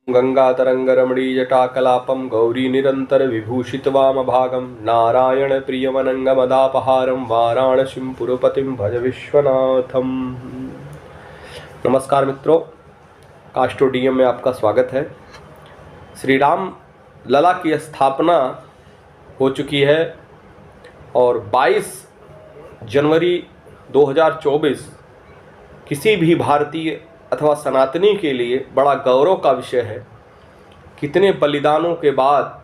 गंगातरंगरमणीजटाकलापं गौरीनिरन्तरविभूषितवामभागं नारायणप्रियमनङ्गमदापहारं वाराणसीं पुरपतिं भज विश्वनाथम। नमस्कार मित्रों, कास्टोडियम में आपका स्वागत है। श्री राम लला की स्थापना हो चुकी है और 22 जनवरी 2024 किसी भी भारतीय अथवा सनातनी के लिए बड़ा गौरव का विषय है। कितने बलिदानों के बाद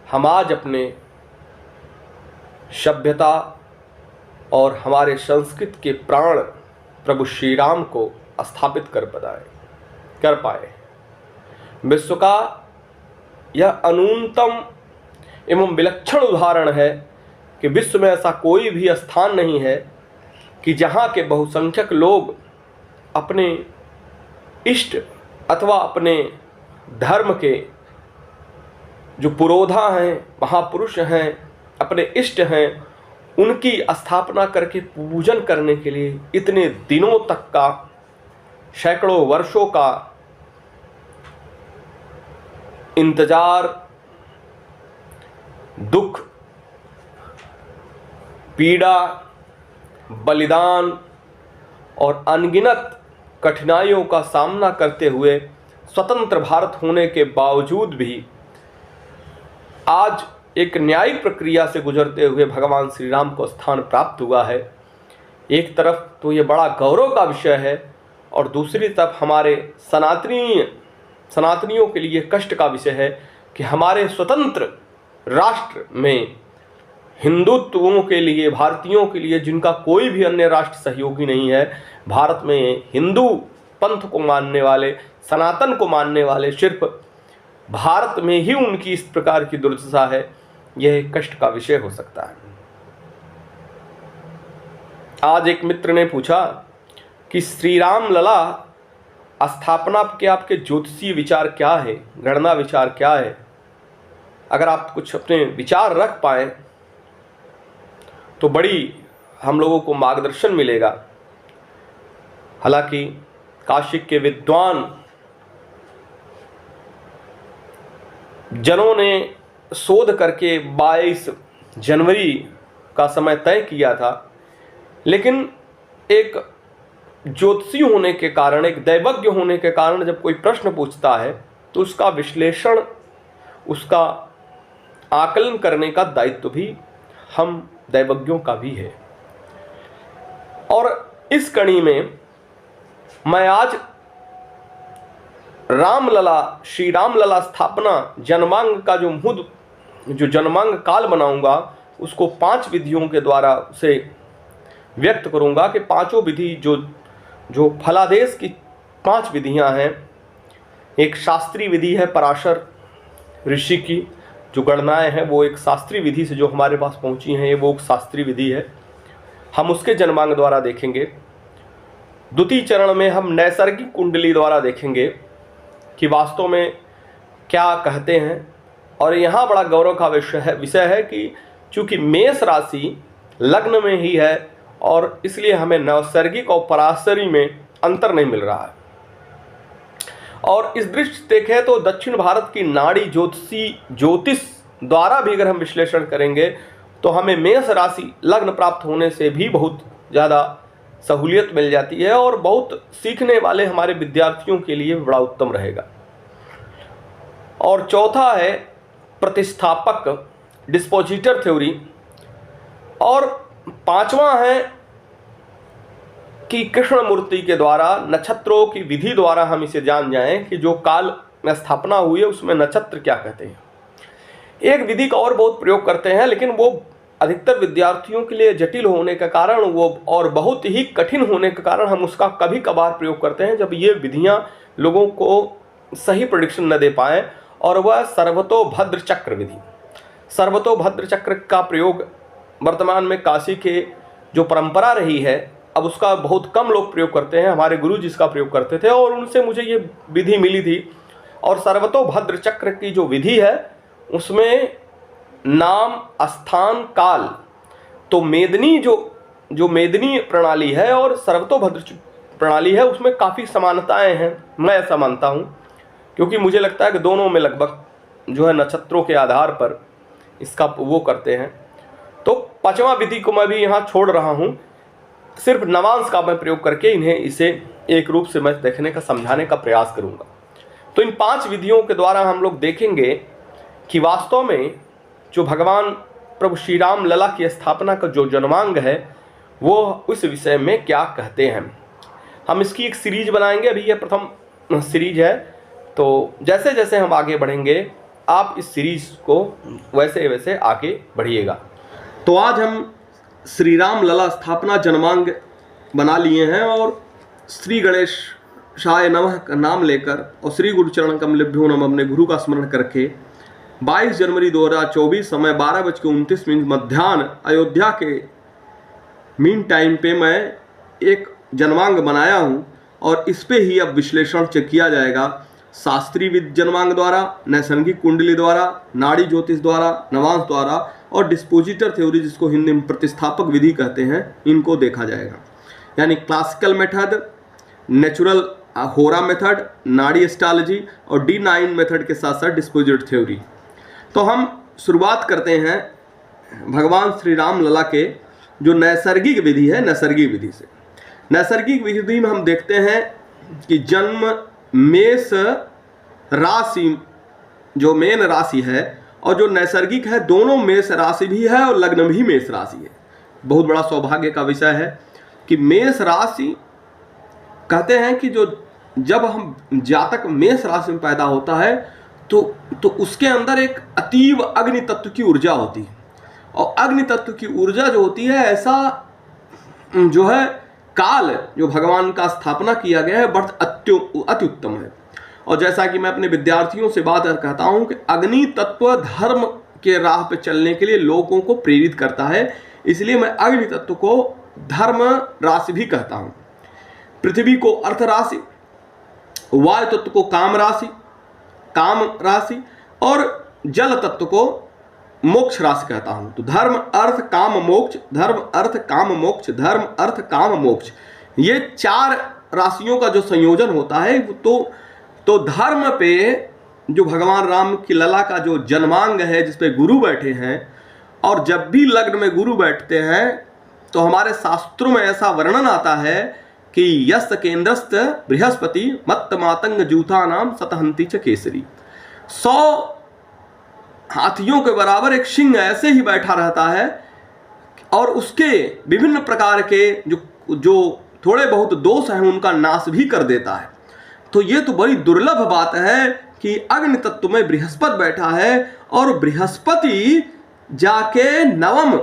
हम आज अपने सभ्यता और हमारे संस्कृत के प्राण प्रभु श्री राम को स्थापित कर पाए। विश्व का यह अनूनतम एवं विलक्षण उदाहरण है कि विश्व में ऐसा कोई भी स्थान नहीं है कि जहाँ के बहुसंख्यक लोग अपने इष्ट अथवा अपने धर्म के जो पुरोधा हैं, महापुरुष हैं, अपने इष्ट हैं, उनकी स्थापना करके पूजन करने के लिए इतने दिनों तक का, सैकड़ों वर्षों का इंतजार, दुख, पीड़ा, बलिदान और अनगिनत कठिनाइयों का सामना करते हुए स्वतंत्र भारत होने के बावजूद भी आज एक न्यायिक प्रक्रिया से गुजरते हुए भगवान श्री राम को स्थान प्राप्त हुआ है। एक तरफ तो ये बड़ा गौरव का विषय है और दूसरी तरफ हमारे सनातनियों के लिए कष्ट का विषय है कि हमारे स्वतंत्र राष्ट्र में हिंदुत्वों के लिए, भारतीयों के लिए, जिनका कोई भी अन्य राष्ट्र सहयोगी नहीं है, भारत में हिंदू पंथ को मानने वाले, सनातन को मानने वाले सिर्फ भारत में ही उनकी इस प्रकार की दुर्दशा है। यह कष्ट का विषय हो सकता है। आज एक मित्र ने पूछा कि श्री राम लला स्थापना के आपके ज्योतिषीय विचार क्या है, गणना विचार क्या है। अगर आप कुछ अपने विचार रख पाए तो बड़ी हम लोगों को मार्गदर्शन मिलेगा। हालांकि काशी के विद्वान जनों ने शोध करके 22 जनवरी का समय तय किया था, लेकिन एक ज्योतिषी होने के कारण, एक दैवज्ञ होने के कारण जब कोई प्रश्न पूछता है तो उसका विश्लेषण, उसका आकलन करने का दायित्व भी हम दैवज्ञों का भी है। और इस कड़ी में मैं आज श्री राम लला स्थापना जन्मांग का जो जन्मांग काल बनाऊंगा, उसको 5 विधियों के द्वारा उसे व्यक्त करूंगा कि पांचों विधि जो फलादेश की 5 विधियां हैं। एक शास्त्रीय विधि है पराशर ऋषि की, जो गणनाएं हैं वो एक शास्त्रीय विधि से जो हमारे पास पहुंची हैं, वो एक शास्त्रीय विधि है। हम उसके जन्मांग द्वारा देखेंगे। द्वितीय चरण में हम नैसर्गिक कुंडली द्वारा देखेंगे कि वास्तव में क्या कहते हैं। और यहाँ बड़ा गौरव का विषय है कि चूंकि मेष राशि लग्न में ही है और इसलिए हमें नैसर्गिक और पराशरी में अंतर नहीं मिल रहा है। और इस दृष्टि से देखें तो दक्षिण भारत की नाड़ी ज्योतिष द्वारा भी अगर हम विश्लेषण करेंगे तो हमें मेष राशि लग्न प्राप्त होने से भी बहुत ज़्यादा सहूलियत मिल जाती है और बहुत सीखने वाले हमारे विद्यार्थियों के लिए बड़ा उत्तम रहेगा। और चौथा है प्रतिस्थापक, डिस्पोजिटर थ्योरी। और 5वां है कि कृष्ण मूर्ति के द्वारा, नक्षत्रों की विधि द्वारा हम इसे जान जाएं कि जो काल में स्थापना हुई है उसमें नक्षत्र क्या कहते हैं। एक विधि का और बहुत प्रयोग करते हैं, लेकिन वो अधिकतर विद्यार्थियों के लिए जटिल होने के कारण वो और बहुत ही कठिन होने के कारण हम उसका कभी कभार प्रयोग करते हैं जब ये विधियां लोगों को सही प्रेडिक्शन न दे पाए। और वह सर्वतोभद्र चक्र विधि। सर्वतोभद्र चक्र का प्रयोग वर्तमान में काशी के जो परंपरा रही है, अब उसका बहुत कम लोग प्रयोग करते हैं। हमारे गुरु जी इसका प्रयोग करते थे और उनसे मुझे ये विधि मिली थी। और सर्वतोभद्र चक्र की जो विधि है उसमें नाम, स्थान, काल, तो मेदिनी जो मेदिनी प्रणाली है और सर्वतोभद्र प्रणाली है उसमें काफ़ी समानताएं हैं, मैं ऐसा मानता हूँ। क्योंकि मुझे लगता है कि दोनों में लगभग जो है नक्षत्रों के आधार पर इसका वो करते हैं। तो 5वां विधि को मैं भी यहाँ छोड़ रहा हूँ, सिर्फ नवांश का मैं प्रयोग करके इन्हें इसे एक रूप से मैं देखने का समझाने का प्रयास करूँगा। तो इन 5 विधियों के द्वारा हम लोग देखेंगे कि वास्तव में जो भगवान प्रभु श्री राम लला की स्थापना का जो जन्मांग है वो उस विषय में क्या कहते हैं। हम इसकी एक सीरीज बनाएंगे, अभी यह प्रथम सीरीज है। तो जैसे जैसे हम आगे बढ़ेंगे आप इस सीरीज को वैसे वैसे आगे बढ़िएगा। तो आज हम श्री राम लला स्थापना जन्मांग बना लिए हैं और श्री गणेशाय नमः का नाम लेकर और श्री गुरुचरण कमलेभ्यो नमः अपने गुरु का स्मरण करके 22 जनवरी 2024 समय 12:29 मध्याह्न अयोध्या के मीन टाइम पे मैं एक जन्मांग बनाया हूँ और इस पे ही अब विश्लेषण किया जाएगा शास्त्रीय जन्मांग द्वारा, नैसर्गिक कुंडली द्वारा, नाड़ी ज्योतिष द्वारा, नवांश द्वारा और डिस्पोजिटर थ्योरी जिसको हिंदी में प्रतिस्थापक विधि कहते हैं, इनको देखा जाएगा। यानी क्लासिकल मेथड, नेचुरल होरा मेथड, नाड़ी एस्ट्रोलॉजी और D9 मेथड के साथ साथ डिस्पोजिटर थ्योरी। तो हम शुरुआत करते हैं भगवान श्री राम लला के जो नैसर्गिक विधि है, नैसर्गिक विधि से। नैसर्गिक विधि में हम देखते हैं कि जन्म मेष राशि जो मेन राशि है और जो नैसर्गिक है, दोनों मेष राशि भी है और लग्न भी मेष राशि है। बहुत बड़ा सौभाग्य का विषय है कि मेष राशि कहते हैं कि जो जब हम जातक मेष राशि में पैदा होता है तो उसके अंदर एक अतीव अग्नि तत्व की ऊर्जा होती है और अग्नि तत्व की ऊर्जा जो होती है, ऐसा जो है काल जो भगवान का स्थापना किया गया है बहुत अति उत्तम है। और जैसा कि मैं अपने विद्यार्थियों से बात कहता हूं कि अग्नि तत्व धर्म के राह पे चलने के लिए लोगों को प्रेरित करता है, इसलिए मैं अग्नि तत्व को धर्म राशि भी कहता हूं। पृथ्वी को अर्थ राशि, वायु तत्व को काम राशि और जल तत्व को मोक्ष राशि कहता हूं। तो धर्म अर्थ काम मोक्ष, धर्म अर्थ काम मोक्ष, धर्म अर्थ काम मोक्ष, ये 4 राशियों का जो संयोजन होता है तो धर्म पे जो भगवान राम की लला का जो जन्मांग है जिस पे गुरु बैठे हैं, और जब भी लग्न में गुरु बैठते हैं तो हमारे शास्त्रों में ऐसा वर्णन आता है कि यस्य केंद्रस्थ बृहस्पति मत्त मातंग जूथा नाम सतहंती च केसरी। 100 हाथियों के बराबर एक सिंह ऐसे ही बैठा रहता है और उसके विभिन्न प्रकार के जो थोड़े बहुत दोष हैं उनका नाश भी कर देता है। तो ये तो बड़ी दुर्लभ बात है कि अग्नि तत्व में बृहस्पति बैठा है और बृहस्पति जाके नवम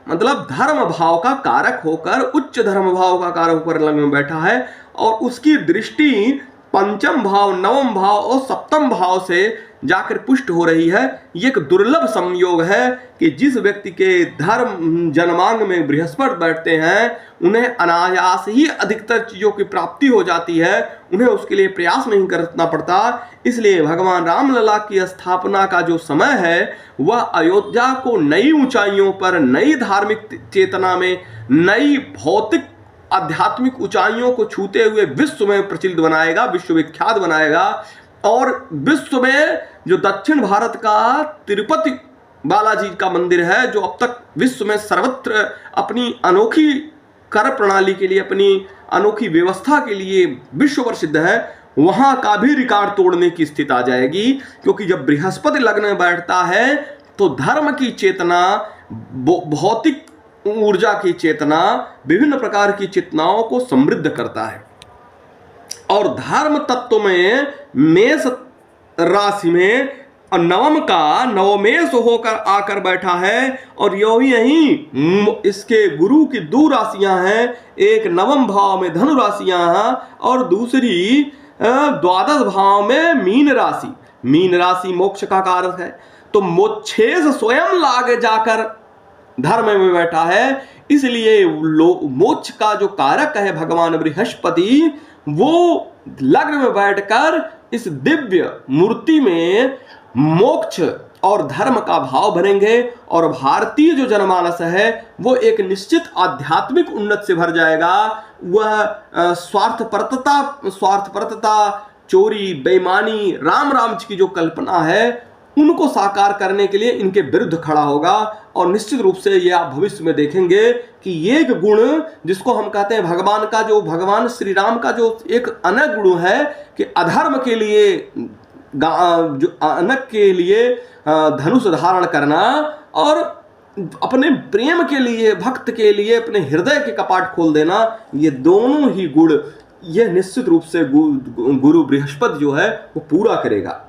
मतलब धर्म भाव का कारक होकर, उच्च धर्म भाव का कारक होकर लग्न में बैठा है और उसकी दृष्टि पंचम भाव, नवम भाव और सप्तम भाव से जाकर पुष्ट हो रही है। ये एक दुर्लभ संयोग है कि जिस व्यक्ति के धर्म जन्मांग में बृहस्पति बैठते हैं उन्हें अनायास ही अधिकतर चीजों की प्राप्ति हो जाती है, उन्हें उसके लिए प्रयास नहीं करना पड़ता। इसलिए भगवान राम लला की स्थापना का जो समय है वह अयोध्या को नई ऊंचाइयों पर, नई धार्मिक चेतना में, नई भौतिक आध्यात्मिक ऊंचाइयों को छूते हुए विश्व में प्रचलित बनाएगा, विश्वविख्यात बनाएगा। और विश्व में जो दक्षिण भारत का तिरुपति बालाजी का मंदिर है, जो अब तक विश्व में सर्वत्र अपनी अनोखी कर प्रणाली के लिए, अपनी अनोखी व्यवस्था के लिए विश्व प्रसिद्ध है, वहां का भी रिकॉर्ड तोड़ने की स्थिति आ जाएगी। क्योंकि जब बृहस्पति लग्न में बैठता है तो धर्म की चेतना, भौतिक ऊर्जा की चेतना, विभिन्न प्रकार की चेतनाओं को समृद्ध करता है। और धर्म तत्व में मेष राशि में नवम का नवमेष होकर आकर बैठा है और यही इसके गुरु की 2 राशियां हैं, एक नवम भाव में धनु राशियां हैं और दूसरी द्वादश भाव में मीन राशि। मीन राशि मोक्ष का कारक है, तो मोक्षेश स्वयं लागे जाकर धर्म में बैठा है। इसलिए मोक्ष का जो कारक है भगवान बृहस्पति, वो लग्न में बैठकर इस दिव्य मूर्ति में मोक्ष और धर्म का भाव भरेंगे और भारतीय जो जनमानस है वो एक निश्चित आध्यात्मिक उन्नति से भर जाएगा। वह स्वार्थपरता, चोरी, बेईमानी, राम राम की जो कल्पना है उनको साकार करने के लिए इनके विरुद्ध खड़ा होगा। और निश्चित रूप से ये आप भविष्य में देखेंगे कि ये एक गुण जिसको हम कहते हैं भगवान का, जो भगवान श्री राम का जो एक अनक गुण है कि अधर्म के लिए, जो अनक के लिए धनुष धारण करना और अपने प्रेम के लिए, भक्त के लिए अपने हृदय के कपाट खोल देना, ये दोनों ही गुण ये निश्चित रूप से गुरु बृहस्पति जो है वो पूरा करेगा।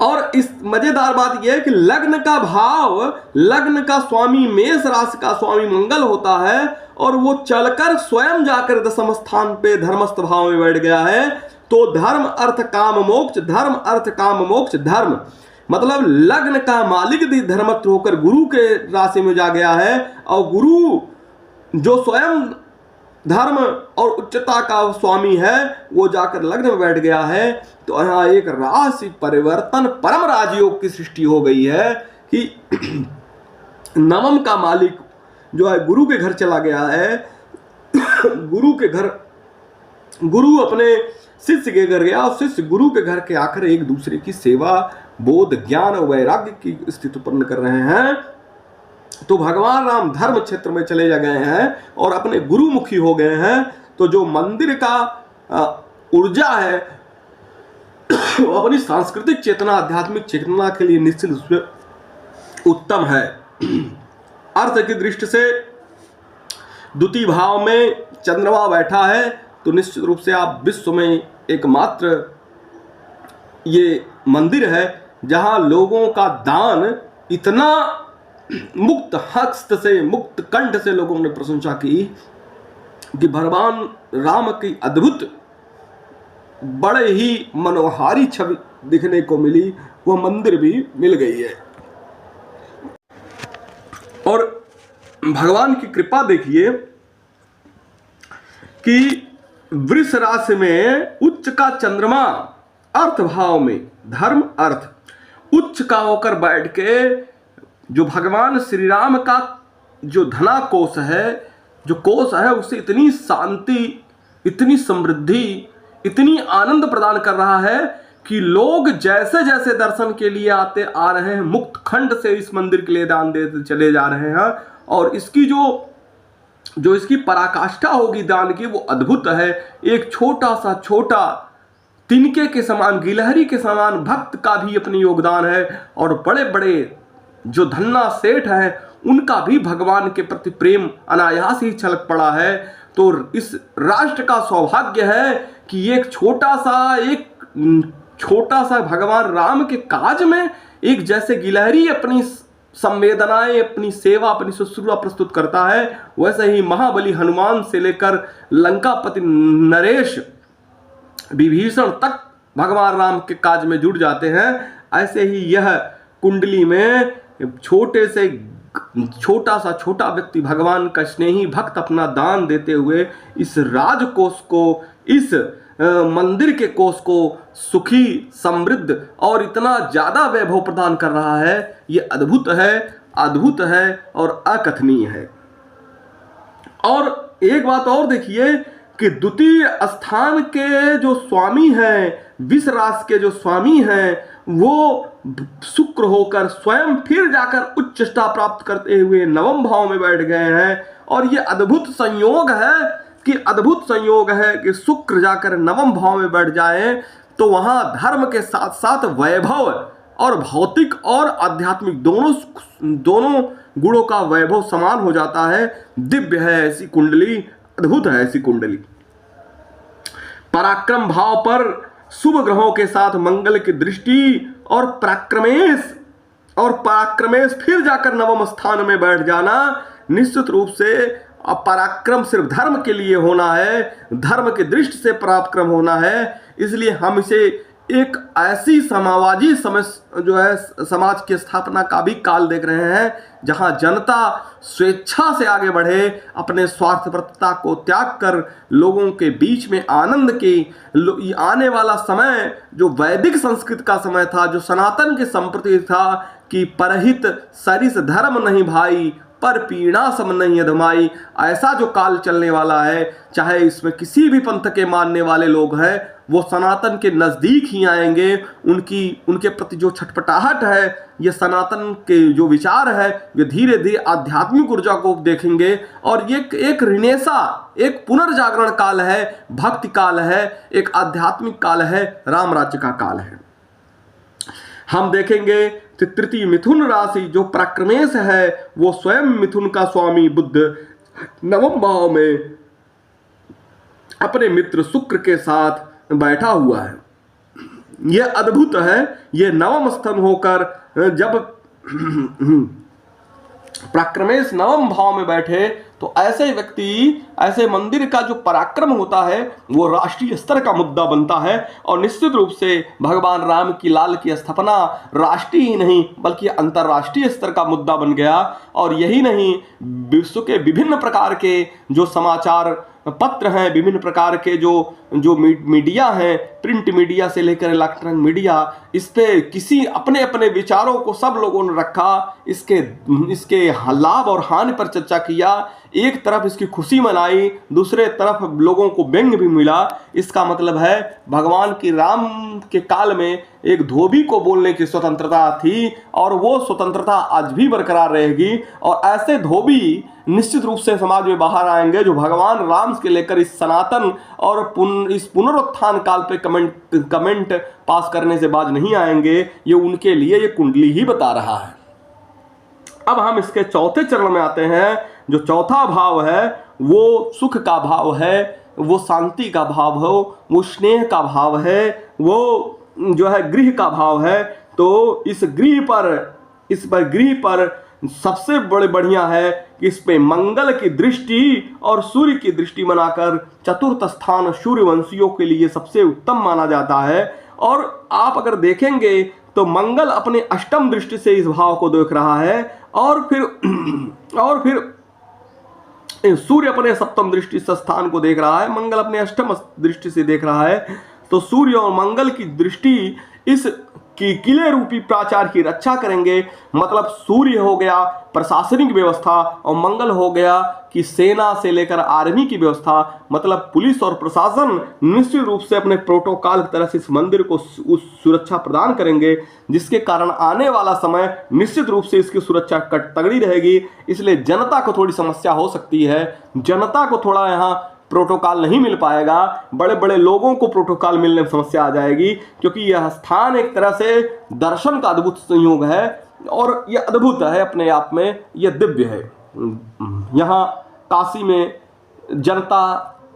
और इस मजेदार बात यह है कि लग्न का भाव, लग्न का स्वामी मेष राशि का स्वामी मंगल होता है और वो चलकर स्वयं जाकर दशम स्थान पे धर्मस्थ भाव में बैठ गया है। तो धर्म अर्थ काम मोक्ष, धर्म अर्थ काम मोक्ष, धर्म मतलब लग्न का मालिक भी धर्मस्थ होकर गुरु के राशि में जा गया है और गुरु जो स्वयं धर्म और उच्चता का स्वामी है वो जाकर लग्न में बैठ गया है। तो यहाँ एक राशि परिवर्तन, परम राजयोग की सृष्टि हो गई है कि नवम का मालिक जो है गुरु के घर चला गया है। गुरु के घर, गुरु अपने शिष्य के घर गया और शिष्य गुरु के घर के आकर एक दूसरे की सेवा, बोध, ज्ञान और वैराग्य की स्थिति उत्पन्न कर रहे हैं। तो भगवान राम धर्म क्षेत्र में चले जा गए हैं और अपने गुरुमुखी हो गए हैं। तो जो मंदिर का ऊर्जा है वो अपनी सांस्कृतिक चेतना, आध्यात्मिक चेतना के लिए निश्चित रूप से उत्तम है। अर्थ की दृष्टि से द्वितीय भाव में चंद्रमा बैठा है तो निश्चित रूप से आप विश्व में एकमात्र ये मंदिर है जहां लोगों का दान इतना मुक्त हस्त से, मुक्त कंठ से लोगों ने प्रशंसा की कि भगवान राम की अद्भुत बड़े ही मनोहारी छवि दिखने को मिली, वह मंदिर भी मिल गई है। और भगवान की कृपा देखिए कि वृष राशि में उच्च का चंद्रमा अर्थ भाव में, धर्म अर्थ उच्च का होकर बैठ के जो भगवान श्री राम का जो धना कोष है, जो कोष है उससे इतनी शांति, इतनी समृद्धि, इतनी आनंद प्रदान कर रहा है कि लोग जैसे जैसे दर्शन के लिए आते आ रहे हैं मुक्त खंड से इस मंदिर के लिए दान देते चले जा रहे हैं। और इसकी जो इसकी पराकाष्ठा होगी दान की वो अद्भुत है। एक छोटा सा छोटा तिनके के समान, गिलहरी के समान भक्त का भी अपनी योगदान है और बड़े बड़े जो धन्ना सेठ है उनका भी भगवान के प्रति प्रेम अनायास ही छलक पड़ा है। तो इस राष्ट्र का सौभाग्य है कि एक छोटा सा भगवान राम के काज में एक जैसे गिलहरी अपनी संवेदनाएं, अपनी सेवा, अपनी शुश्रूषा प्रस्तुत करता है, वैसे ही महाबली हनुमान से लेकर लंकापति नरेश, विभीषण तक भगवान राम के काज में जुड़ जाते हैं। ऐसे ही यह कुंडली में छोटा सा छोटा व्यक्ति भगवान का स्नेही भक्त अपना दान देते हुए इस राजकोष को, इस मंदिर के कोष को सुखी, समृद्ध और इतना ज्यादा वैभव प्रदान कर रहा है। ये अद्भुत है, अद्भुत है और अकथनीय है। और एक बात और देखिए कि द्वितीय स्थान के जो स्वामी हैं, विष राशि के जो स्वामी हैं, वो शुक्र होकर स्वयं फिर जाकर उच्चता प्राप्त करते हुए नवम भाव में बैठ गए हैं। और ये अद्भुत संयोग है कि शुक्र जाकर नवम भाव में बैठ जाए तो वहां धर्म के साथ साथ वैभव और भौतिक और आध्यात्मिक दोनों गुणों का वैभव समान हो जाता है। दिव्य है ऐसी कुंडली, अद्भुत है ऐसी कुंडली। पराक्रम भाव पर शुभ ग्रहों के साथ मंगल की दृष्टि और पराक्रमेश फिर जाकर नवम स्थान में बैठ जाना, निश्चित रूप से पराक्रम सिर्फ धर्म के लिए होना है, धर्म की दृष्टि से पराक्रम होना है। इसलिए हम इसे एक ऐसी समाजवादी जो है समाज की स्थापना का भी काल देख रहे हैं जहां जनता स्वेच्छा से आगे बढ़े, अपने स्वार्थपरता को त्याग कर लोगों के बीच में आनंद की आने वाला समय जो वैदिक संस्कृत का समय था, जो सनातन के संप्रति था कि परहित सरिस धर्म नहीं भाई, पर पीड़ा सम नहीं अधमाई। ऐसा जो काल चलने वाला है, चाहे इसमें किसी भी पंथ के मानने वाले लोग हैं, वो सनातन के नज़दीक ही आएंगे। उनके प्रति जो छटपटाहट है, ये सनातन के जो विचार है, वे धीरे धीरे आध्यात्मिक ऊर्जा को देखेंगे। और ये एक रिनेसा, एक पुनर्जागरण काल है, भक्ति काल है, एक आध्यात्मिक काल है, राम राज्य का काल है। हम देखेंगे कि तृतीय मिथुन राशि जो पराक्रमेश है, वो स्वयं मिथुन का स्वामी बुध नवम भाव में अपने मित्र शुक्र के साथ बैठा हुआ है। यह अद्भुत है। यह नवम स्थान होकर जब पराक्रमेश नवम भाव में बैठे, तो ऐसे व्यक्ति, ऐसे मंदिर का जो पराक्रम होता है वो राष्ट्रीय स्तर का मुद्दा बनता है। और निश्चित रूप से भगवान राम की लाल की स्थापना राष्ट्रीय ही नहीं बल्कि अंतर्राष्ट्रीय स्तर का मुद्दा बन गया। और यही नहीं, विश्व के विभिन्न प्रकार के जो समाचार पत्र हैं, विभिन्न प्रकार के जो मीडिया हैं, प्रिंट मीडिया से लेकर इलेक्ट्रॉनिक मीडिया, इस पे किसी अपने अपने विचारों को सब लोगों ने रखा। इसके लाभ और हानि पर चर्चा किया। एक तरफ इसकी खुशी मनाई, दूसरे तरफ लोगों को व्यंग भी मिला। इसका मतलब है भगवान की राम के काल में एक धोबी को बोलने की स्वतंत्रता थी, और वो स्वतंत्रता आज भी बरकरार रहेगी। और ऐसे धोबी निश्चित रूप से समाज में बाहर आएंगे जो भगवान राम के लेकर इस सनातन और इस पुनरुत्थान काल पे कमेंट पास करने से बाज नहीं आएंगे। ये उनके लिए ये कुंडली ही बता रहा है। अब हम इसके चौथे चरण में आते हैं। जो चौथा भाव है वो सुख का भाव है, वो शांति का भाव हो, वो स्नेह का भाव है, वो जो है गृह का भाव है। तो इस गृह पर सबसे बढ़िया है कि इस पे मंगल की दृष्टि और सूर्य की दृष्टि बनाकर चतुर्थ स्थान सूर्यवंशियों के लिए सबसे उत्तम माना जाता है। और आप अगर देखेंगे तो मंगल अपने अष्टम दृष्टि से इस भाव को देख रहा है, और फिर सूर्य अपने सप्तम दृष्टि से स्थान को देख रहा है, मंगल अपने अष्टम दृष्टि से देख रहा है। तो सूर्य और मंगल की दृष्टि इस कि किले रूपी प्राचार की रक्षा करेंगे। मतलब सूर्य हो गया प्रशासनिक व्यवस्था, और मंगल हो गया कि सेना से लेकर आर्मी की व्यवस्था, मतलब पुलिस और प्रशासन निश्चित रूप से अपने प्रोटोकॉल की तरह से इस मंदिर को सुरक्षा प्रदान करेंगे, जिसके कारण आने वाला समय निश्चित रूप से इसकी सुरक्षा तगड़ी रहेगी। इसलिए जनता को थोड़ी समस्या हो सकती है, जनता को थोड़ा यहाँ प्रोटोकॉल नहीं मिल पाएगा, बड़े बड़े लोगों को प्रोटोकॉल मिलने में समस्या आ जाएगी, क्योंकि यह स्थान एक तरह से दर्शन का अद्भुत संयोग है, और यह अद्भुत है अपने आप में, यह दिव्य है। यहाँ काशी में जनता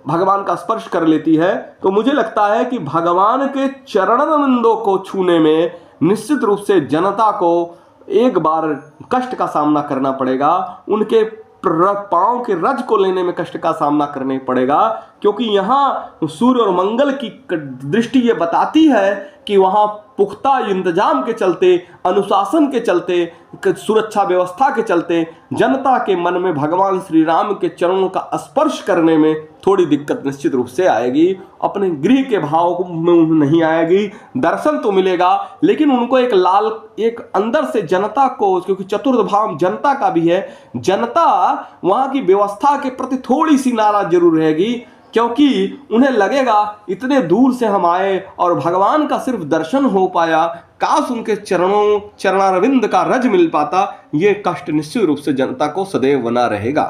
भगवान का स्पर्श कर लेती है, तो मुझे लगता है कि भगवान के चरणनंदों को छूने में निश्चित रूप से जनता को एक बार कष्ट का सामना करना पड़ेगा, उनके पांव के रज को लेने में कष्ट का सामना करने पड़ेगा। क्योंकि यहाँ सूर्य और मंगल की दृष्टि ये बताती है कि वहाँ पुख्ता इंतजाम के चलते, अनुशासन के चलते, सुरक्षा व्यवस्था के चलते जनता के मन में भगवान श्री राम के चरणों का स्पर्श करने में थोड़ी दिक्कत निश्चित रूप से आएगी। अपने गृह के भाव में नहीं आएगी, दर्शन तो मिलेगा, लेकिन उनको एक अंदर से जनता को, क्योंकि चतुर्थ भाव जनता का भी है, जनता वहाँ की व्यवस्था के प्रति थोड़ी सी नाराज जरूर रहेगी, क्योंकि उन्हें लगेगा इतने दूर से हम आए और भगवान का सिर्फ दर्शन हो पाया, काश उनके चरणारविंद का रज मिल पाता। ये कष्ट निश्चित रूप से जनता को सदैव बना रहेगा।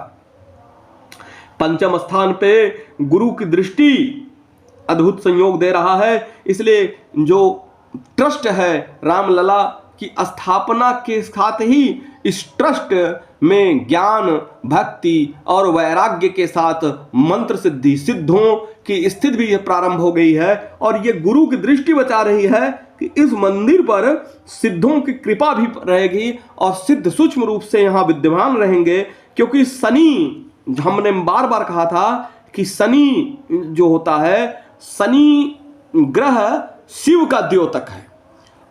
पंचम स्थान पे गुरु की दृष्टि अद्भुत संयोग दे रहा है, इसलिए जो ट्रस्ट है रामलला की स्थापना के साथ ही इस ट्रस्ट में ज्ञान, भक्ति और वैराग्य के साथ मंत्र सिद्धि, सिद्धों की स्थिति भी प्रारंभ हो गई है। और ये गुरु की दृष्टि बचा रही है कि इस मंदिर पर सिद्धों की कृपा भी रहेगी और सिद्ध सूक्ष्म रूप से यहाँ विद्यमान रहेंगे। क्योंकि शनि, हमने बार बार कहा था कि शनि जो होता है, शनि ग्रह शिव का द्योतक है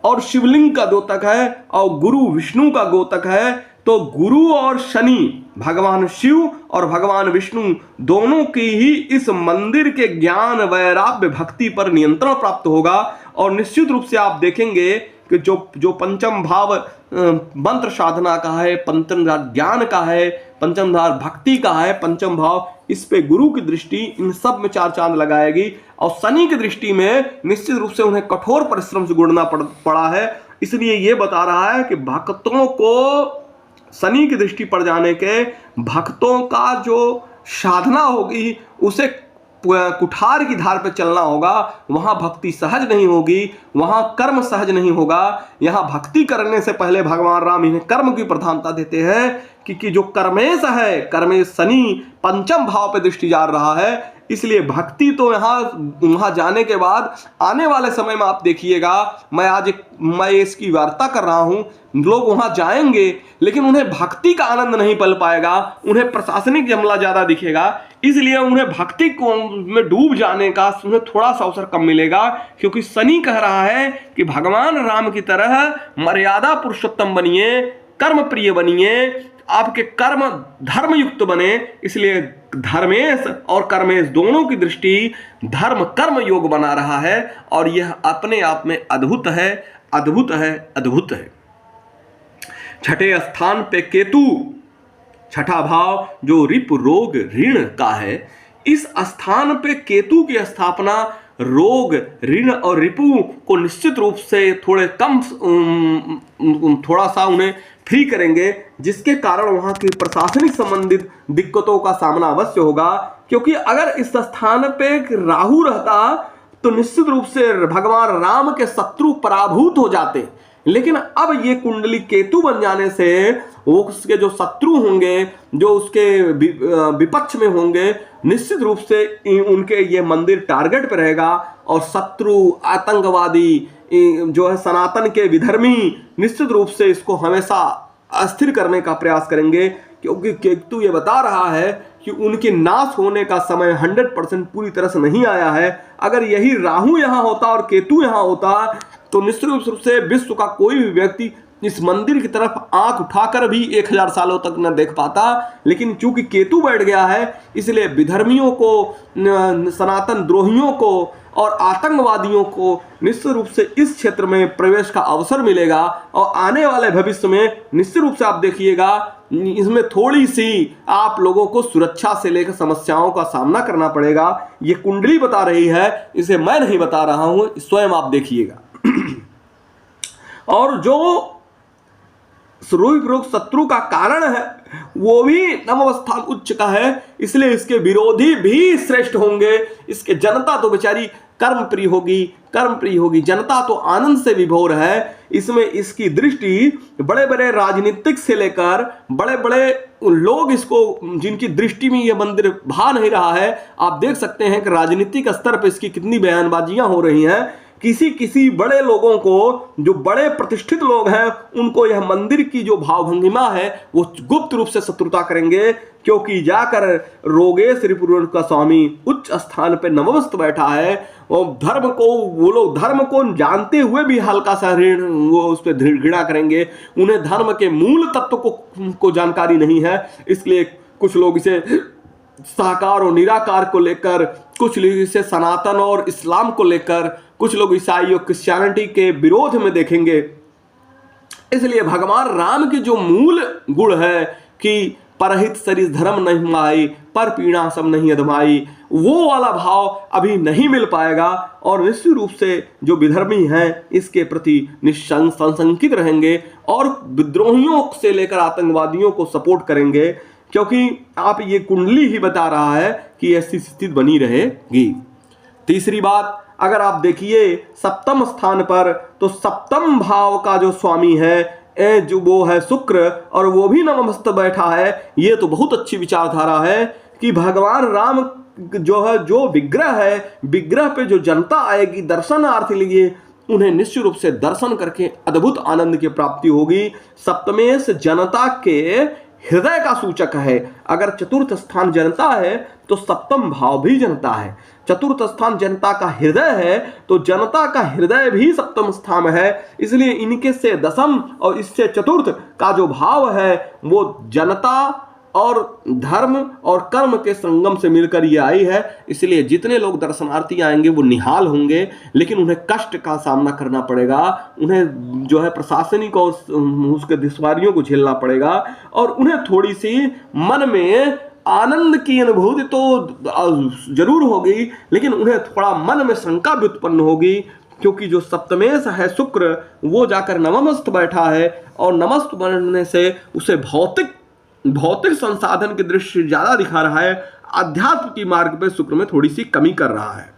और शिवलिंग का द्योतक है, और गुरु विष्णु का द्योतक है। तो गुरु और शनि, भगवान शिव और भगवान विष्णु दोनों की ही इस मंदिर के ज्ञान, वैराग्य, भक्ति पर नियंत्रण प्राप्त होगा। और निश्चित रूप से आप देखेंगे कि जो पंचम भाव मंत्र साधना का है, पंचम ज्ञान का है, पंचम भाव भक्ति का है, पंचम भाव, इस पे गुरु की दृष्टि इन सब में 4 चांद लगाएगी। और शनि की दृष्टि में निश्चित रूप से उन्हें कठोर परिश्रम से गुणना पड़ा है। इसलिए ये बता रहा है कि भक्तों को शनि की दृष्टि पड़ जाने के भक्तों का जो साधना होगी उसे कुठार की धार पे चलना होगा। वहां भक्ति सहज नहीं होगी, वहां कर्म सहज नहीं होगा। यहां भक्ति करने से पहले भगवान राम इन्हें कर्म की प्रधानता देते हैं कि जो कर्मेश है, कर्मेश शनि पंचम भाव पे दृष्टि जा रहा है। इसलिए भक्ति तो वहां जाने के बाद आने वाले समय में आप देखिएगा, मैं इसकी वार्ता कर रहा हूं, लोग वहां जाएंगे लेकिन उन्हें भक्ति का आनंद नहीं पल पाएगा, उन्हें प्रशासनिक जमला ज्यादा दिखेगा। इसलिए उन्हें भक्ति को में डूब जाने का उन्हें थोड़ा सा अवसर कम मिलेगा, क्योंकि शनि कह रहा है कि भगवान राम की तरह मर्यादा पुरुषोत्तम बनिए, कर्म प्रिय बनिए, आपके कर्म धर्म युक्त बने। इसलिए धर्मेश और कर्मेश दोनों की दृष्टि धर्म कर्म योग बना रहा है, और यह अपने आप में अद्भुत है, अद्भुत है, अद्भुत है। छठे स्थान पे केतु, छठा भाव जो रिप रोग ऋण का है, इस स्थान पे केतु की स्थापना रोग, ऋण और रिपु को निश्चित रूप से थोड़ा सा उन्हें फ्री करेंगे, जिसके कारण वहां की प्रशासनिक संबंधित दिक्कतों का सामना अवश्य होगा। क्योंकि अगर इस स्थान पे राहु रहता तो निश्चित रूप से भगवान राम के शत्रु पराभूत हो जाते, लेकिन अब ये कुंडली केतु बन जाने से वो उसके जो शत्रु होंगे, जो उसके विपक्ष में होंगे, निश्चित रूप से उनके ये मंदिर टारगेट पे रहेगा। और शत्रु, आतंकवादी, जो है सनातन के विधर्मी, निश्चित रूप से इसको हमेशा अस्थिर करने का प्रयास करेंगे, क्योंकि केतु ये बता रहा है कि उनके नाश होने का समय 100% पूरी तरह से नहीं आया है। अगर यही राहु यहाँ होता और केतु यहाँ होता तो निश्चित रूप से विश्व का कोई भी व्यक्ति इस मंदिर की तरफ आंख उठाकर भी 1000 सालों तक न देख पाता। लेकिन चूंकि केतु बैठ गया है, इसलिए विधर्मियों को, सनातन द्रोहियों को और आतंकवादियों को निश्चित रूप से इस क्षेत्र में प्रवेश का अवसर मिलेगा। और आने वाले भविष्य में निश्चित रूप से आप देखिएगा, इसमें थोड़ी सी आप लोगों को सुरक्षा से लेकर समस्याओं का सामना करना पड़ेगा। ये कुंडली बता रही है, इसे मैं नहीं बता रहा हूं, स्वयं आप देखिएगा। और जो रोग शत्रु का कारण है वो भी नवम स्थान उच्च का है, इसलिए इसके विरोधी भी श्रेष्ठ होंगे। इसके जनता तो बेचारी कर्म प्रिय होगी, कर्म प्रिय होगी, जनता तो आनंद से विभोर है। इसमें इसकी दृष्टि बड़े बड़े राजनीतिक से लेकर बड़े बड़े लोग, इसको जिनकी दृष्टि में यह मंदिर भा नहीं रहा है, आप देख सकते हैं कि राजनीतिक स्तर पर इसकी कितनी बयानबाजियां हो रही हैं। किसी बड़े लोगों को, जो बड़े प्रतिष्ठित लोग हैं, उनको यह मंदिर की जो भावभंगिमा है वो गुप्त रूप से शत्रुता करेंगे, क्योंकि जाकर रोगेश रिपुर का स्वामी उच्च स्थान पे नवमस्त बैठा है। और धर्म को, वो लोग धर्म को जानते हुए भी हल्का सा ऋण वो उस पर घृणा करेंगे। उन्हें धर्म के मूल तत्व को जानकारी नहीं है, इसलिए कुछ लोग इसे साकार और निराकार को लेकर, कुछ लोग इसे सनातन और इस्लाम को लेकर, कुछ लोग ईसाई और क्रिश्चियनिटी के विरोध में देखेंगे। इसलिए भगवान राम की जो मूल गुण है कि परहित सरिस धर्म नहीं माई, पर पीड़ा सब नहीं अधमाई, वो वाला भाव अभी नहीं मिल पाएगा। और निश्चित रूप से जो विधर्मी हैं इसके प्रति संशंकित रहेंगे और विद्रोहियों से लेकर आतंकवादियों को सपोर्ट करेंगे, क्योंकि आप ये कुंडली ही बता रहा है कि ऐसी स्थिति बनी रहेगी। तीसरी बात, अगर आप देखिए सप्तम स्थान पर, तो सप्तम भाव का जो स्वामी है जो वो है शुक्र, और वो भी नवमस्त बैठा है। ये तो बहुत अच्छी विचारधारा है कि भगवान राम जो है, जो विग्रह है, विग्रह पे जो जनता आएगी दर्शनार्थी लिए, उन्हें निश्चित रूप से दर्शन करके अद्भुत आनंद की प्राप्ति होगी। सप्तमेश जनता के हृदय का सूचक है। अगर चतुर्थ स्थान जनता है तो सप्तम भाव भी जनता है। चतुर्थ स्थान जनता का हृदय है तो जनता का हृदय भी सप्तम स्थान है। इसलिए इनके से दशम और इससे चतुर्थ का जो भाव है वो जनता और धर्म और कर्म के संगम से मिलकर ये आई है। इसलिए जितने लोग दर्शनार्थी आएंगे वो निहाल होंगे, लेकिन उन्हें कष्ट का सामना करना पड़ेगा, उन्हें जो है प्रशासनिक और उसके दुश्वारियों को झेलना पड़ेगा, और उन्हें थोड़ी सी मन में आनंद की अनुभूति तो जरूर होगी, लेकिन उन्हें थोड़ा मन में शंका भी उत्पन्न होगी, क्योंकि जो सप्तमेश है शुक्र वो जाकर नवमस्थ बैठा है, और नवमस्थ बनने से उसे भौतिक संसाधन की दृष्टि ज्यादा दिखा रहा है, अध्यात्म की मार्ग पे शुक्र में थोड़ी सी कमी कर रहा है।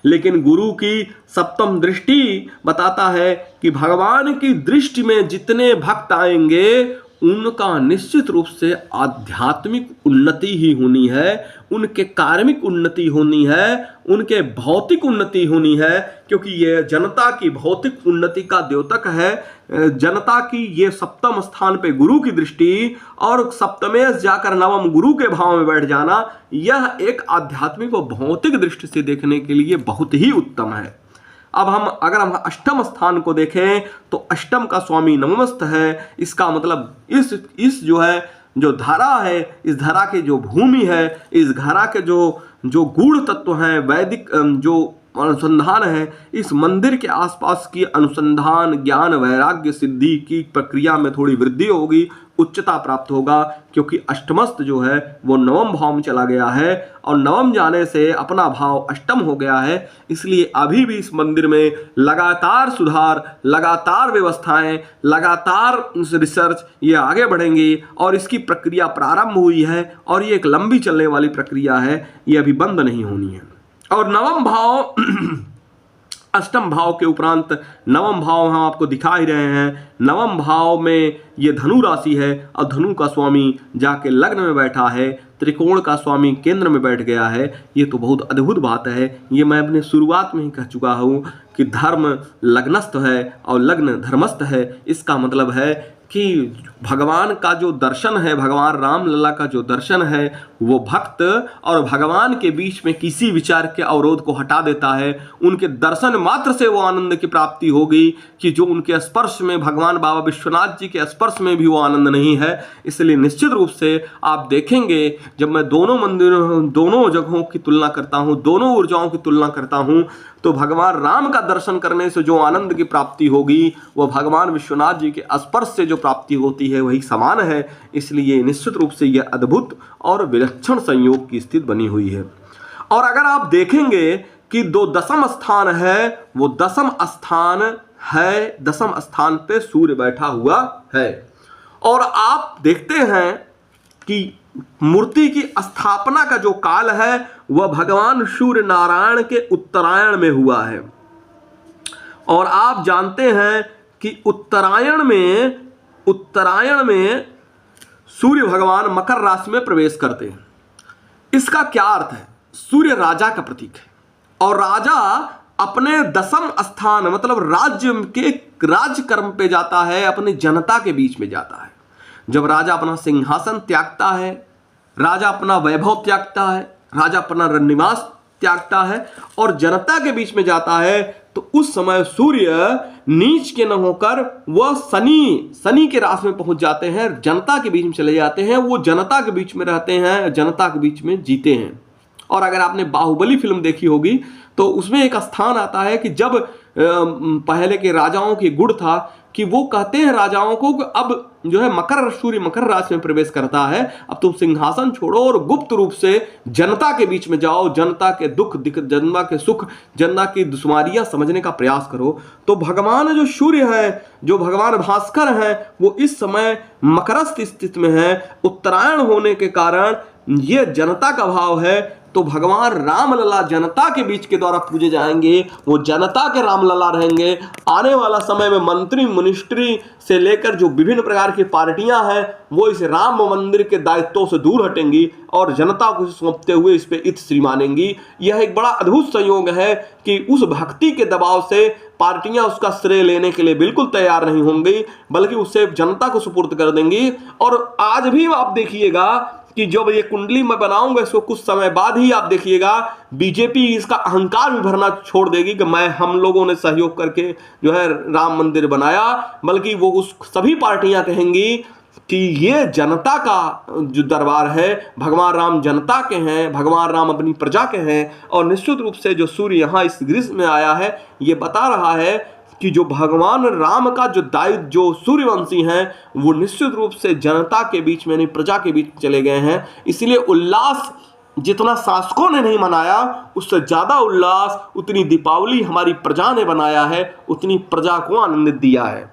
लेकिन गुरु की सप्तम दृष्टि बताता है कि भगवान की दृष्टि में जितने भक्त आएंगे उनका निश्चित रूप से आध्यात्मिक उन्नति ही होनी है, उनके कार्मिक उन्नति होनी है, उनके भौतिक उन्नति होनी है, क्योंकि ये जनता की भौतिक उन्नति का द्योतक है। जनता की ये सप्तम स्थान पे गुरु की दृष्टि और सप्तमेश जाकर नवम गुरु के भाव में बैठ जाना, यह एक आध्यात्मिक और भौतिक दृष्टि से देखने के लिए बहुत ही उत्तम है। अब अगर हम अष्टम स्थान को देखें तो अष्टम का स्वामी नवमस्थ है। इसका मतलब इस जो है जो धरा है, इस धरा के जो भूमि है, इस धरा के जो गूढ़ तत्व हैं, वैदिक जो अनुसंधान है, इस मंदिर के आसपास की अनुसंधान, ज्ञान, वैराग्य सिद्धि की प्रक्रिया में थोड़ी वृद्धि होगी, उच्चता प्राप्त होगा, क्योंकि अष्टमस्थ जो है वो नवम भाव में चला गया है, और नवम जाने से अपना भाव अष्टम हो गया है। इसलिए अभी भी इस मंदिर में लगातार सुधार, लगातार व्यवस्थाएं, लगातार रिसर्च ये आगे बढ़ेंगी, और इसकी प्रक्रिया प्रारंभ हुई है, और ये एक लंबी चलने वाली प्रक्रिया है, ये अभी बंद नहीं होनी है। और नवम भाव अष्टम भाव के उपरांत नवम भाव हम आपको दिखा ही रहे हैं। नवम भाव में ये धनु राशि है, और धनु का स्वामी जाके लग्न में बैठा है, त्रिकोण का स्वामी केंद्र में बैठ गया है। ये तो बहुत अद्भुत बात है। ये मैं अपने शुरुआत में ही कह चुका हूँ कि धर्म लग्नस्थ है और लग्न धर्मस्थ है। इसका मतलब है कि भगवान का जो दर्शन है, भगवान राम लला का जो दर्शन है, वो भक्त और भगवान के बीच में किसी विचार के अवरोध को हटा देता है। उनके दर्शन मात्र से वो आनंद की प्राप्ति होगी कि जो उनके स्पर्श में, भगवान बाबा विश्वनाथ जी के स्पर्श में भी वो आनंद नहीं है। इसलिए निश्चित रूप से आप देखेंगे, जब मैं दोनों मंदिरों, दोनों जगहों की तुलना करता हूँ, दोनों ऊर्जाओं की तुलना करता हूँ, तो भगवान राम का दर्शन करने से जो आनंद की प्राप्ति होगी वह भगवान विश्वनाथ जी के स्पर्श से जो प्राप्ति होती है वही समान है। इसलिए निश्चित रूप से यह अद्भुत और विलक्षण संयोग की स्थिति बनी हुई है। और अगर आप देखेंगे कि जो दसम स्थान है वो दसम स्थान है, दसम स्थान पे सूर्य बैठा हुआ है, और आप देखते हैं कि मूर्ति की स्थापना का जो काल है वह भगवान सूर्य नारायण के उत्तरायण में हुआ है। और आप जानते हैं कि उत्तरायण में सूर्य भगवान मकर राशि में प्रवेश करते हैं। इसका क्या अर्थ है? सूर्य राजा का प्रतीक है, और राजा अपने दसम स्थान मतलब राज्य के राज्य कर्म पे जाता है, अपनी जनता के बीच में जाता है। जब राजा अपना सिंहासन त्यागता है, राजा अपना वैभव त्यागता है, राजा अपना निवास त्यागता है और जनता के बीच में जाता है, तो उस समय सूर्य नीच के न होकर वह शनि के राशि में पहुंच जाते हैं, जनता के बीच में चले जाते हैं, वो जनता के बीच में रहते हैं, जनता के बीच में जीते हैं। और अगर आपने बाहुबली फिल्म देखी होगी तो उसमें एक स्थान आता है कि जब पहले के राजाओं की गुण था कि वो कहते हैं राजाओं को कि अब जो है सूर्य मकर राशि में प्रवेश करता है, अब तुम सिंहासन छोड़ो और गुप्त रूप से जनता के बीच में जाओ, जनता के दुख, जनता के सुख, जनता की दुश्वारियां समझने का प्रयास करो। तो भगवान जो सूर्य है, जो भगवान भास्कर है, वो इस समय मकरस्थ स्थिति में है। उत्तरायण होने के कारण ये जनता का भाव है, तो भगवान रामलला जनता के बीच के द्वारा पूजे जाएंगे, वो जनता के रामलला रहेंगे। आने वाला समय में मंत्री मिनिस्ट्री से लेकर जो विभिन्न प्रकार की पार्टियां हैं वो इस राम मंदिर के दायित्वों से दूर हटेंगी और जनता को सौंपते हुए इस पे इत्श्री मानेंगी। यह एक बड़ा अद्भुत संयोग है कि उस भक्ति के दबाव से पार्टियां उसका श्रेय लेने के लिए बिल्कुल तैयार नहीं होंगी, बल्कि उसे जनता को सुपुर्द कर देंगी। और आज भी आप देखिएगा कि जब ये कुंडली मैं बनाऊंगा इसको कुछ समय बाद ही आप देखिएगा बीजेपी इसका अहंकार भी भरना छोड़ देगी कि हम लोगों ने सहयोग करके जो है राम मंदिर बनाया, बल्कि वो उस सभी पार्टियां कहेंगी कि ये जनता का जो दरबार है, भगवान राम जनता के हैं, भगवान राम अपनी प्रजा के हैं। और निश्चित रूप से जो सूर्य यहाँ इस गृह में आया है, ये बता रहा है कि जो भगवान राम का जो दायित्व, जो सूर्यवंशी हैं, वो निश्चित रूप से जनता के बीच में, प्रजा के बीच चले गए हैं। इसलिए उल्लास जितना शासकों ने नहीं मनाया, उससे ज़्यादा उल्लास उतनी दीपावली हमारी प्रजा ने बनाया है, उतनी प्रजा को आनंदित दिया है।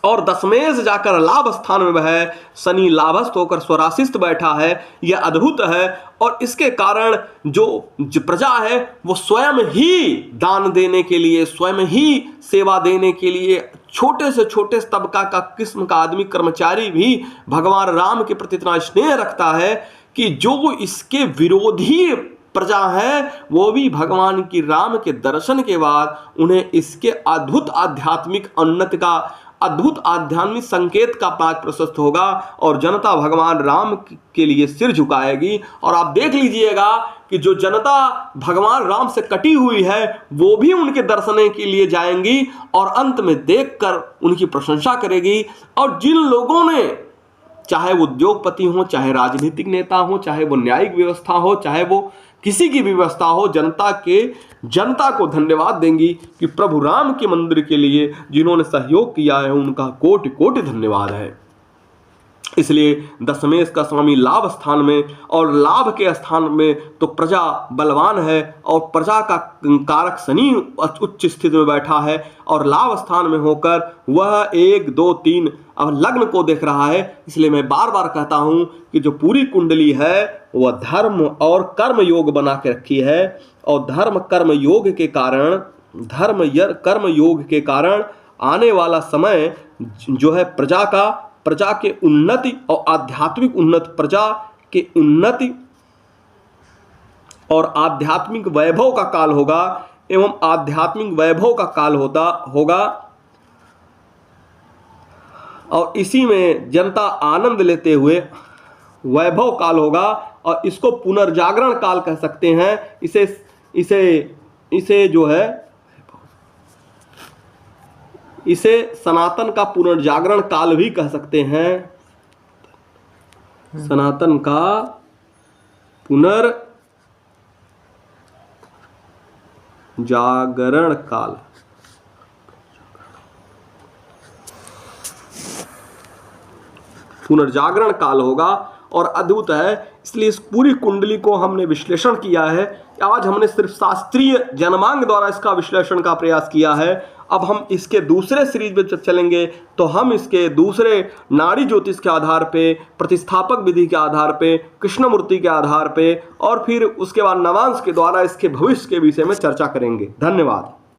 और दशमेश जाकर लाभ स्थान में वह शनि लाभस्थ होकर स्वराशिस्थ बैठा है, यह अद्भुत है। और इसके कारण जो प्रजा है वो स्वयं ही दान देने के लिए, स्वयं ही सेवा देने के लिए, छोटे से छोटे तबका का किस्म का आदमी, कर्मचारी भी भगवान राम के प्रति इतना स्नेह रखता है कि जो इसके विरोधी प्रजा है वो भी भगवान की राम के दर्शन के बाद उन्हें इसके अद्भुत आध्यात्मिक उन्नति का, अद्भुत आध्यात्मिक संकेत का पाठ प्रशस्त होगा और जनता भगवान राम के लिए सिर झुकाएगी। और आप देख लीजिएगा कि जो जनता भगवान राम से कटी हुई है वो भी उनके दर्शन के लिए जाएंगी और अंत में देखकर उनकी प्रशंसा करेगी। और जिन लोगों ने, चाहे वो उद्योगपति हो, चाहे राजनीतिक नेता हो, चाहे वो न्यायिक व्यवस्था हो, चाहे वो किसी की भी व्यवस्था हो, जनता को धन्यवाद देंगी कि प्रभु राम के मंदिर के लिए जिन्होंने सहयोग किया है उनका कोटि कोटि धन्यवाद है। इसलिए दशमेश का स्वामी लाभ स्थान में, और लाभ के स्थान में तो प्रजा बलवान है और प्रजा का कारक शनि उच्च स्थिति में बैठा है और लाभ स्थान में होकर वह 1 2 3 अब लग्न को देख रहा है। इसलिए मैं बार बार कहता हूं कि जो पूरी कुंडली है वह धर्म और कर्म योग बना के रखी है और धर्म कर्म योग के कारण आने वाला समय जो है प्रजा के उन्नति और आध्यात्मिक उन्नति, प्रजा के उन्नति और आध्यात्मिक वैभव का काल होगा एवं आध्यात्मिक वैभव का काल होगा और इसी में जनता आनंद लेते हुए वैभव काल होगा। और इसको पुनर्जागरण काल कह सकते हैं। इसे जो है इसे सनातन का पुनर्जागरण काल भी कह सकते हैं। सनातन का पुनर्जागरण काल, पुनर्जागरण काल होगा और अद्भुत है। इसलिए इस पूरी कुंडली को हमने विश्लेषण किया है। आज हमने सिर्फ शास्त्रीय जन्मांग द्वारा इसका विश्लेषण का प्रयास किया है। अब हम इसके दूसरे सीरीज में चलेंगे तो हम इसके दूसरे नाड़ी ज्योतिष के आधार पे, प्रतिस्थापक विधि के आधार पे, कृष्णमूर्ति के आधार पे और फिर उसके बाद नवांश के द्वारा इसके भविष्य के विषय में चर्चा करेंगे। धन्यवाद।